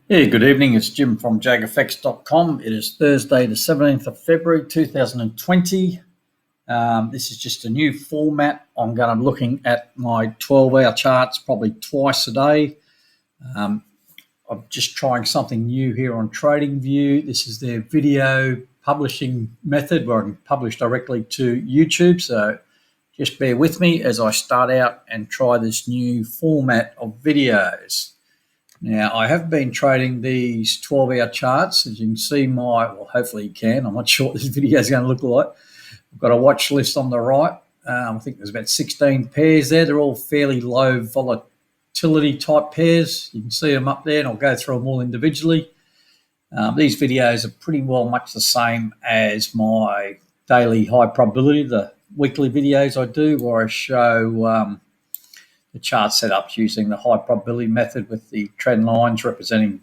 Yeah, good evening. It's Jim from JAGfx.com. It is Thursday, the 17th of February, 2020. This is just a new format. I'm going to be looking at my 12-hour charts probably twice a day. I'm just trying something new here on TradingView. This is their video publishing method where I can publish directly to YouTube. So just bear with me as I start out and try this new format of videos. Now, I have been trading these 12-hour charts. As you can see well, hopefully you can. I'm not sure what this video is going to look like. I've got a watch list on the right. I think there's about 16 pairs there. They're all fairly low volatility type pairs. You can see them up there, and I'll go through them all individually. These videos are pretty well much the same as my daily high probability, the weekly videos I do, where I show the chart setups using the high probability method with the trend lines representing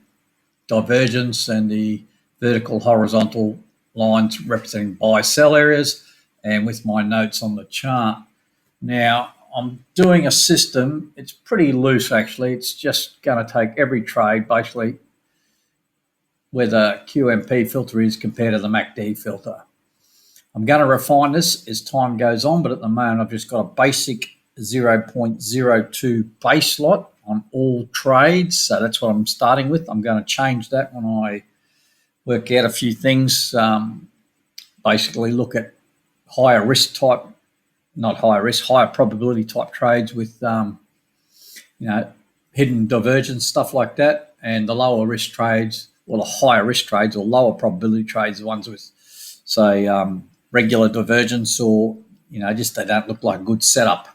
divergence and the vertical horizontal lines representing buy sell areas, and with my notes on the chart. Now, I'm doing a system. It's pretty loose actually. It's just going to take every trade basically where the QMP filter is compared to the MACD filter. I'm going to refine this as time goes on, but at the moment I've just got a basic 0.02 base lot on all trades. So that's what I'm starting with. I'm going to change that when I work out a few things. Basically look at higher risk type, not higher risk, higher probability type trades with, hidden divergence, stuff like that. And the lower risk trades, or the higher risk trades or lower probability trades, the ones with, say, regular divergence or, just they don't look like a good setup.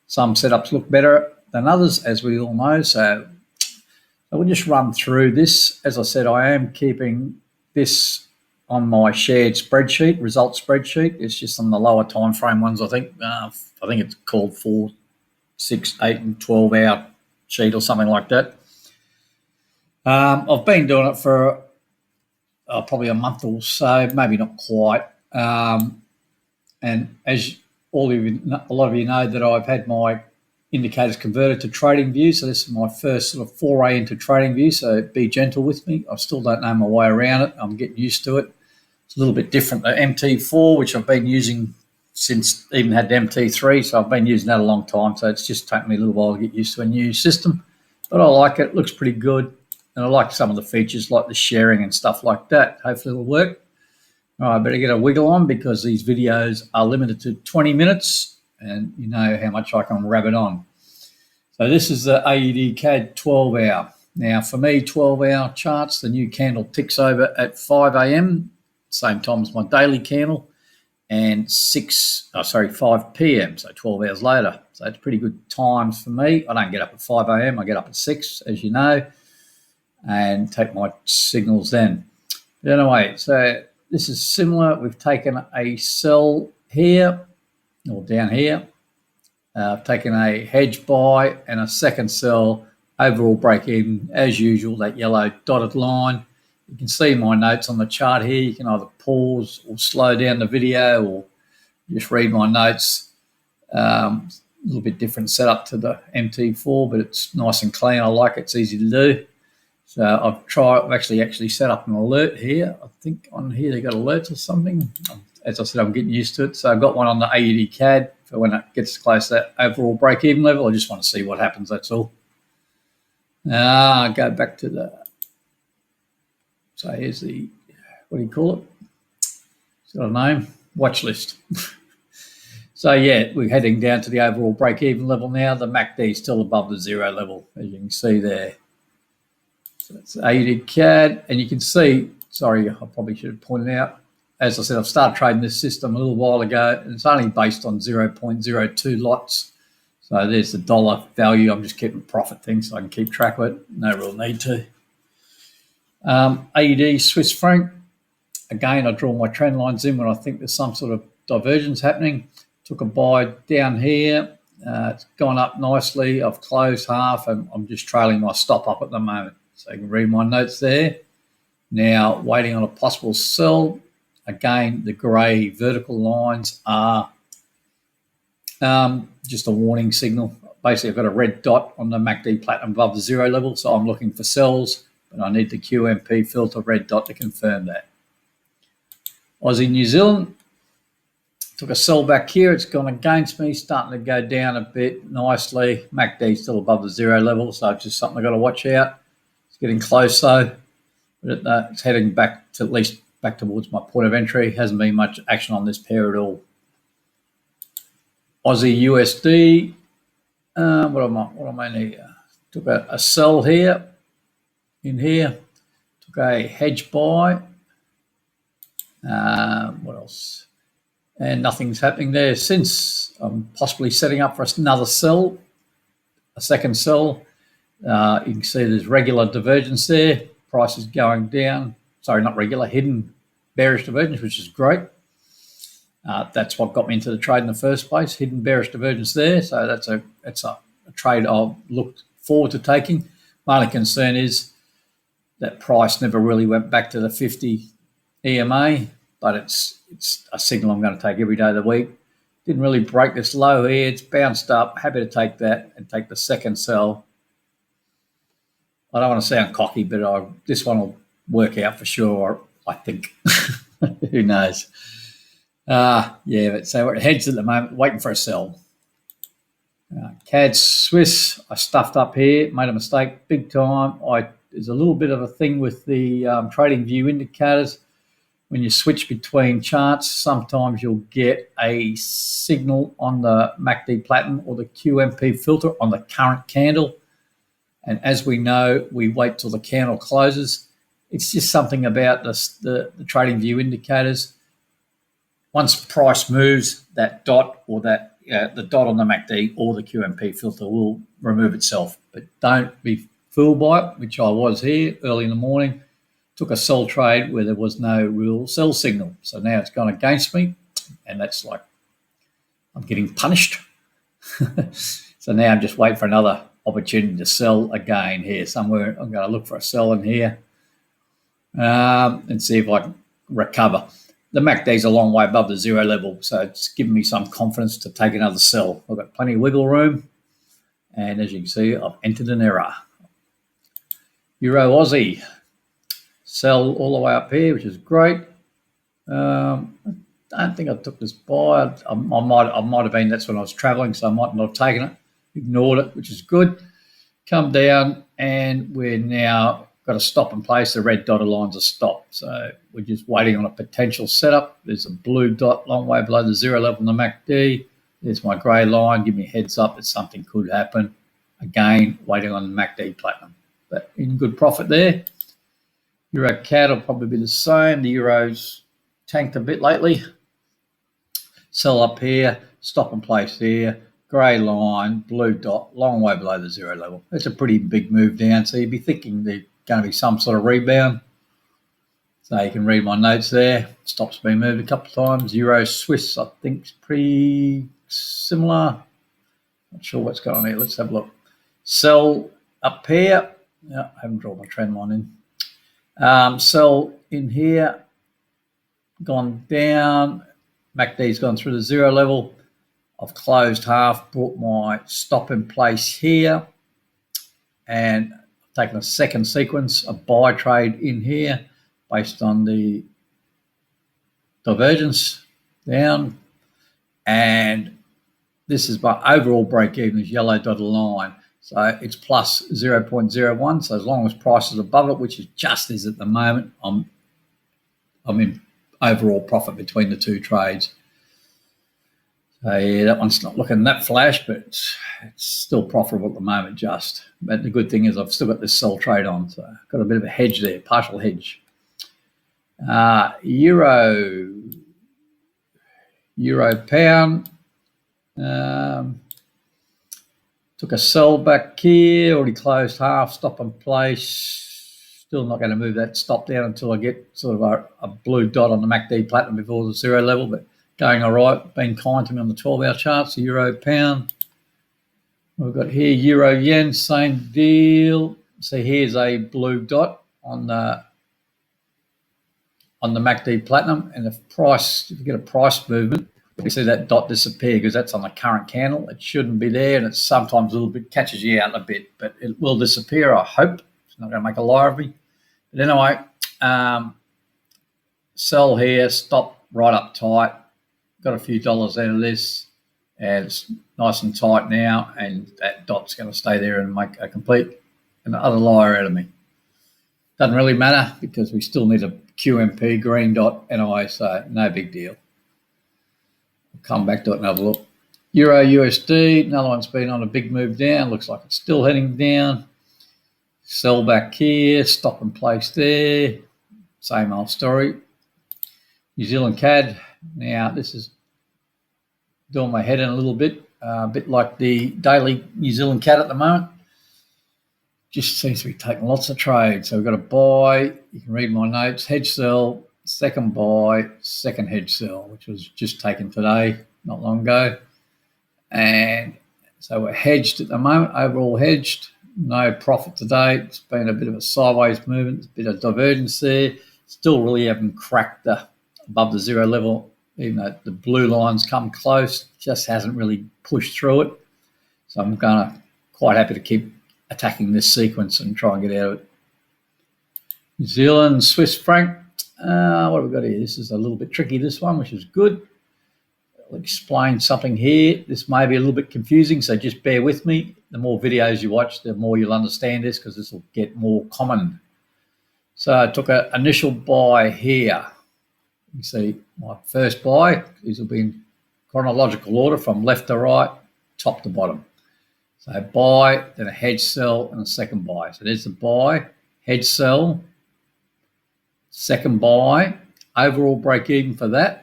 Some setups look better than others, as we all know. So we'll just run through this. As I said, I am keeping this on my shared spreadsheet, result spreadsheet. It's just on the lower time frame ones, I think. I think it's called 4, 6, 8, and 12-hour sheet or something like that. I've been doing it for probably a month or so, maybe not quite. And as a lot of you know that I've had my indicators converted to TradingView. So this is my first sort of foray into TradingView. So be gentle with me. I still don't know my way around it. I'm getting used to it. It's a little bit different than MT4, which I've been using since even had the MT3. So I've been using that a long time. So it's just taken me a little while to get used to a new system. But I like it. It looks pretty good. And I like some of the features like the sharing and stuff like that. Hopefully it'll work. All right, I better get a wiggle on because these videos are limited to 20 minutes and you know how much I can rabbit on. So this is the AED CAD 12-hour. Now for me, 12-hour charts, the new candle ticks over at 5 a.m., same time as my daily candle, and 5 p.m., so 12 hours later. So it's pretty good times for me. I don't get up at 5 a.m., I get up at 6, as you know, and take my signals then. But anyway, so this is similar. We've taken a sell here or down here. I've taken a hedge buy and a second sell, overall break even as usual, that yellow dotted line. You can see my notes on the chart here. You can either pause or slow down the video or just read my notes. A little bit different setup to the MT4, but it's nice and clean. I like it. It's easy to do. So I've actually set up an alert here. I think on here they got alerts or something. As I said, I'm getting used to it. So I've got one on the AED CAD for when it gets close to that overall break-even level. I just want to see what happens, that's all. Go back to so here's the, what do you call it? It's got a name, watch list. So yeah, we're heading down to the overall break-even level now. The MACD is still above the 0 level, as you can see there. So it's AED CAD, and you can see, sorry, I probably should have pointed out, as I said, I've started trading this system a little while ago, and it's only based on 0.02 lots. So there's the dollar value. I'm just keeping profit things so I can keep track of it. No real need to. AED Swiss franc. Again, I draw my trend lines in when I think there's some sort of divergence happening. Took a buy down here. It's gone up nicely. I've closed half, and I'm just trailing my stop up at the moment. So you can read my notes there. Now, waiting on a possible sell. Again, the grey vertical lines are just a warning signal. Basically, I've got a red dot on the MACD platinum above the 0 level, so I'm looking for sells. but I need the QMP filter red dot to confirm that. Aussie New Zealand, took a sell back here. It's gone against me, starting to go down a bit nicely. MACD still above the 0 level, so it's just something I've got to watch out. It's getting close though, but it's heading back to at least back towards my point of entry. Hasn't been much action on this pair at all. Aussie USD, what am I in here? Took a sell here, in here. Took a hedge buy. What else? And nothing's happening there since. I'm possibly setting up for another sell, a second sell. You can see there's regular divergence there. Price is going down. Sorry, not regular, hidden bearish divergence, which is great. That's what got me into the trade in the first place, hidden bearish divergence there. So that's a trade I'll look forward to taking. My only concern is that price never really went back to the 50 EMA, but it's a signal I'm going to take every day of the week. Didn't really break this low here. It's bounced up. Happy to take that and take the second sell. I don't want to sound cocky, but this one will work out for sure, I think. Who knows? Yeah, but so we're hedged at the moment, waiting for a sell. CAD Swiss, I stuffed up here, made a mistake big time. There's a little bit of a thing with the TradingView indicators. When you switch between charts, sometimes you'll get a signal on the MACD Platinum or the QMP filter on the current candle. And as we know, we wait till the candle closes. It's just something about the TradingView indicators. Once price moves, that dot or the dot on the MACD or the QMP filter will remove itself. But don't be fooled by it, which I was here early in the morning. Took a sell trade where there was no real sell signal. So now it's gone against me, and that's like I'm getting punished. So now I'm just waiting for another opportunity to sell again here somewhere. I'm going to look for a sell in here and see if I can recover. The MACD is a long way above the 0 level, so it's given me some confidence to take another sell. I've got plenty of wiggle room, and as you can see, I've entered an error. Euro Aussie, sell all the way up here, which is great. I don't think I took this buy. I might have been, that's when I was traveling, so I might not have taken it. Ignored it, which is good. Come down, and we're now got a stop in place. The red dotted line's a stop. So we're just waiting on a potential setup. There's a blue dot long way below the 0 level on the MACD. There's my grey line. Give me a heads up that something could happen. Again, waiting on the MACD Platinum. But in good profit there. Euro CAD will probably be the same. The Euro's tanked a bit lately. Sell up here, stop in place there. Grey line, blue dot, long way below the 0 level. That's a pretty big move down. So you'd be thinking there's going to be some sort of rebound. So you can read my notes there. Stop's been moved a couple of times. Euro Swiss, I think, is pretty similar. Not sure what's going on here. Let's have a look. Sell up here. Yeah, I haven't drawn my trend line in. Sell in here. Gone down. MACD's gone through the 0 level. I've closed half, brought my stop in place here, and I've taken a second sequence, a buy trade in here based on the divergence down. And this is my overall break even, is yellow dotted line. So it's plus 0.01. So as long as price is above it, which it just is at the moment, I'm in overall profit between the two trades. So yeah, that one's not looking that flash, but it's still profitable at the moment just. But the good thing is I've still got this sell trade on, so I've got a bit of a hedge there, partial hedge. Euro pound. Took a sell back here, already closed half, stop in place. Still not going to move that stop down until I get sort of a blue dot on the MACD Platinum before the 0 level, but going all right, been kind to me on the 12-hour charts. The Euro pound. We've got here Euro yen, same deal. So here's a blue dot on the MACD Platinum, and if you get a price movement, you see that dot disappear because that's on the current candle. It shouldn't be there, and it's sometimes a little bit catches you out a bit, but it will disappear, I hope. It's not going to make a lie of me. But anyway, sell here, stop right up tight. Got a few dollars out of this, and it's nice and tight now, and that dot's going to stay there and make a complete and utter liar out of me. Doesn't really matter because we still need a QMP green dot anyway, so no big deal. I'll come back to it and have a look. Euro USD, another one's been on a big move down. Looks like it's still heading down. Sell back here, stop and place there. Same old story. New Zealand CAD. Now, this is doing my head in a little bit like the daily New Zealand CAD at the moment. Just seems to be taking lots of trades. So we've got a buy. You can read my notes. Hedge sell, second buy, second hedge sell, which was just taken today, not long ago. And so we're hedged at the moment, overall hedged. No profit today. It's been a bit of a sideways movement, a bit of divergence there. Still really haven't cracked above the zero level, even though the blue lines come close. Just hasn't really pushed through it. So I'm quite happy to keep attacking this sequence and try and get out of it. New Zealand, Swiss franc. What have we got here? This is a little bit tricky, this one, which is good. I'll explain something here. This may be a little bit confusing, so just bear with me. The more videos you watch, the more you'll understand this because this will get more common. So I took an initial buy here. You see my first buy. These will be in chronological order from left to right, top to bottom. So buy, then a hedge sell, and a second buy. So there's the buy, hedge sell, second buy. Overall break even for that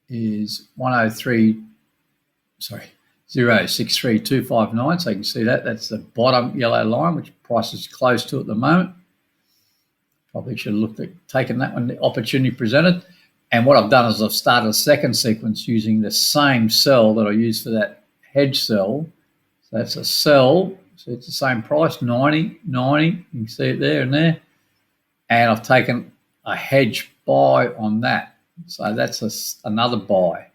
is 0.63259. So you can see that. That's the bottom yellow line, which price is close to at the moment. Probably should have looked at taking that when the opportunity presented. And what I've done is I've started a second sequence using the same sell that I used for that hedge sell. So that's a sell. So it's the same price, 90, 90. You can see it there and there. And I've taken a hedge buy on that. So that's another buy.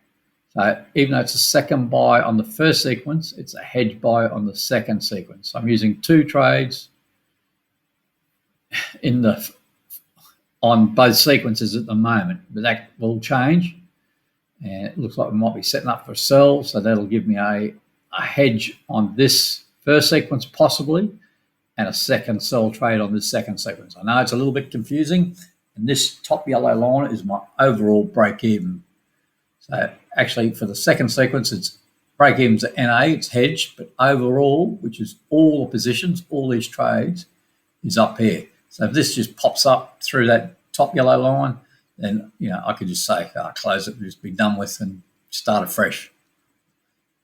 So even though it's a second buy on the first sequence, it's a hedge buy on the second sequence. So I'm using two trades on both sequences at the moment, but that will change. And it looks like we might be setting up for a sell. So that'll give me a hedge on this first sequence possibly, and a second sell trade on this second sequence. I know it's a little bit confusing, and this top yellow line is my overall break even. So actually for the second sequence, it's break even's at NA, it's hedged, but overall, which is all the positions, all these trades, is up here. So if this just pops up through that top yellow line, then I could just say, close it, just be done with and start afresh.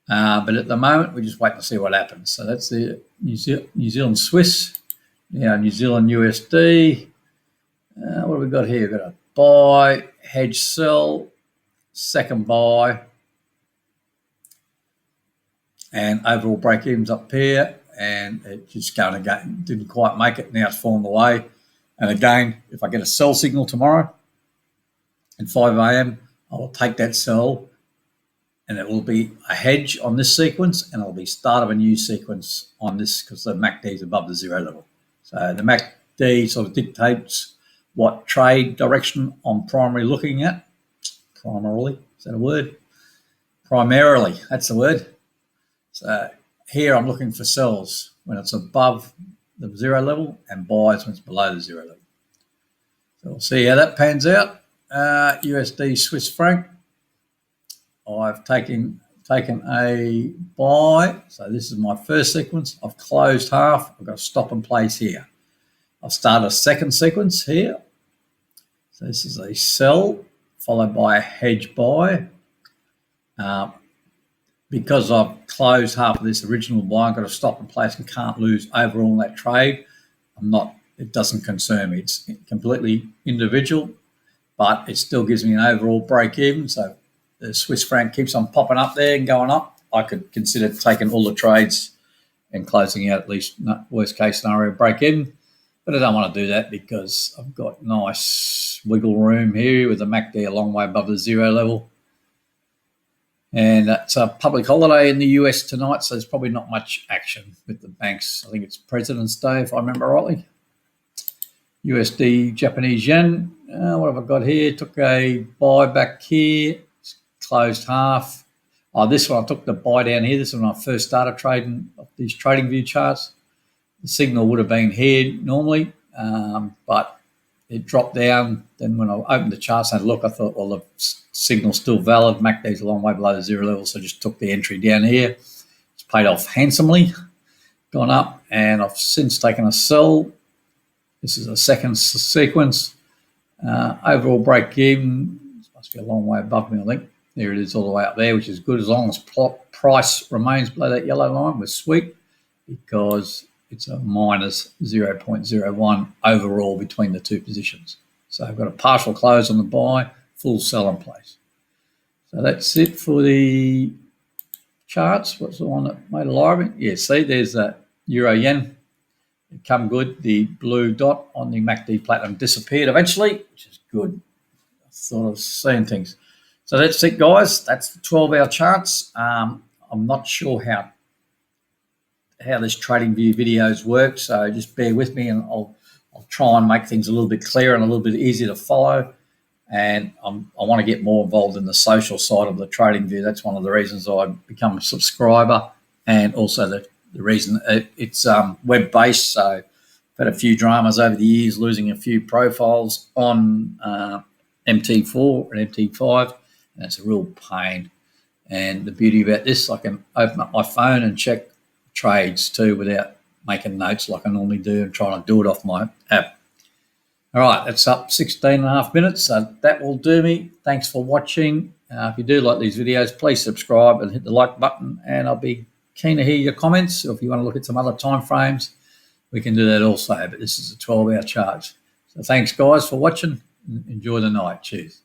But at the moment, we're just waiting to see what happens. So that's the New Zealand Swiss, New Zealand USD. What have we got here? We've got a buy, hedge sell, second buy, and overall break evens up here. And it just going again, didn't quite make it. Now it's fallen away. And again, if I get a sell signal tomorrow at 5 a.m., I will take that sell, and it will be a hedge on this sequence, and it'll be start of a new sequence on this because the MACD is above the zero level. So the MACD sort of dictates what trade direction I'm primarily looking at. Primarily, is that a word? Primarily, that's the word. So here I'm looking for sells when it's above the zero level and buys when it's below the zero level. So we'll see how that pans out. USD Swiss franc. I've taken a buy. So this is my first sequence. I've closed half. I've got to stop and place here. I've started a second sequence here. So this is a sell followed by a hedge buy. Because I've closed half of this original buy, I've got to stop and place and can't lose overall in that trade. It doesn't concern me. It's completely individual, but it still gives me an overall break even. So the Swiss franc keeps on popping up there and going up. I could consider taking all the trades and closing out at least worst case scenario break even. But I don't want to do that because I've got nice wiggle room here with the MACD a long way above the zero level. And it's a public holiday in the US tonight, so there's probably not much action with the banks. I think it's President's Day, if I remember rightly. USD Japanese yen. What have I got here? Took a buy back here. It's closed half. Oh, this one I took the buy down here. This is when I first started trading these TradingView charts. The signal would have been here normally, but it dropped down. Then when I opened the charts and had a look, I thought, well, the signal's still valid. MACD's a long way below the zero level, so I just took the entry down here. It's paid off handsomely, gone up, and I've since taken a sell. This is a second sequence. Overall break even, this must be a long way above me, I think. There it is all the way up there, which is good as long as price remains below that yellow line. We're sweet because it's a minus 0.01 overall between the two positions. So I've got a partial close on the buy, full sell in place. So that's it for the charts. What's the one that made a library? Yeah, see, there's that euro yen. It come good. The blue dot on the MACD platinum disappeared eventually, which is good. I thought I was seeing things. So that's it, guys. That's the 12-hour charts. I'm not sure how this TradingView videos work, so just bear with me, and I'll try and make things a little bit clearer and a little bit easier to follow. And I want to get more involved in the social side of the TradingView. That's one of the reasons I become a subscriber, and also the reason it's web-based. So I've had a few dramas over the years, losing a few profiles on MT4 and MT5, and it's a real pain. And the beauty about this, I can open up my phone and check trades too without making notes like I normally do and trying to do it off my app. All right, that's up 16 and a half minutes. So that will do me. Thanks for watching. If you do like these videos, please subscribe and hit the like button, and I'll be keen to hear your comments. Or if you want to look at some other time frames, we can do that also, but this is a 12-hour charge. So thanks, guys, for watching. Enjoy the night. Cheers.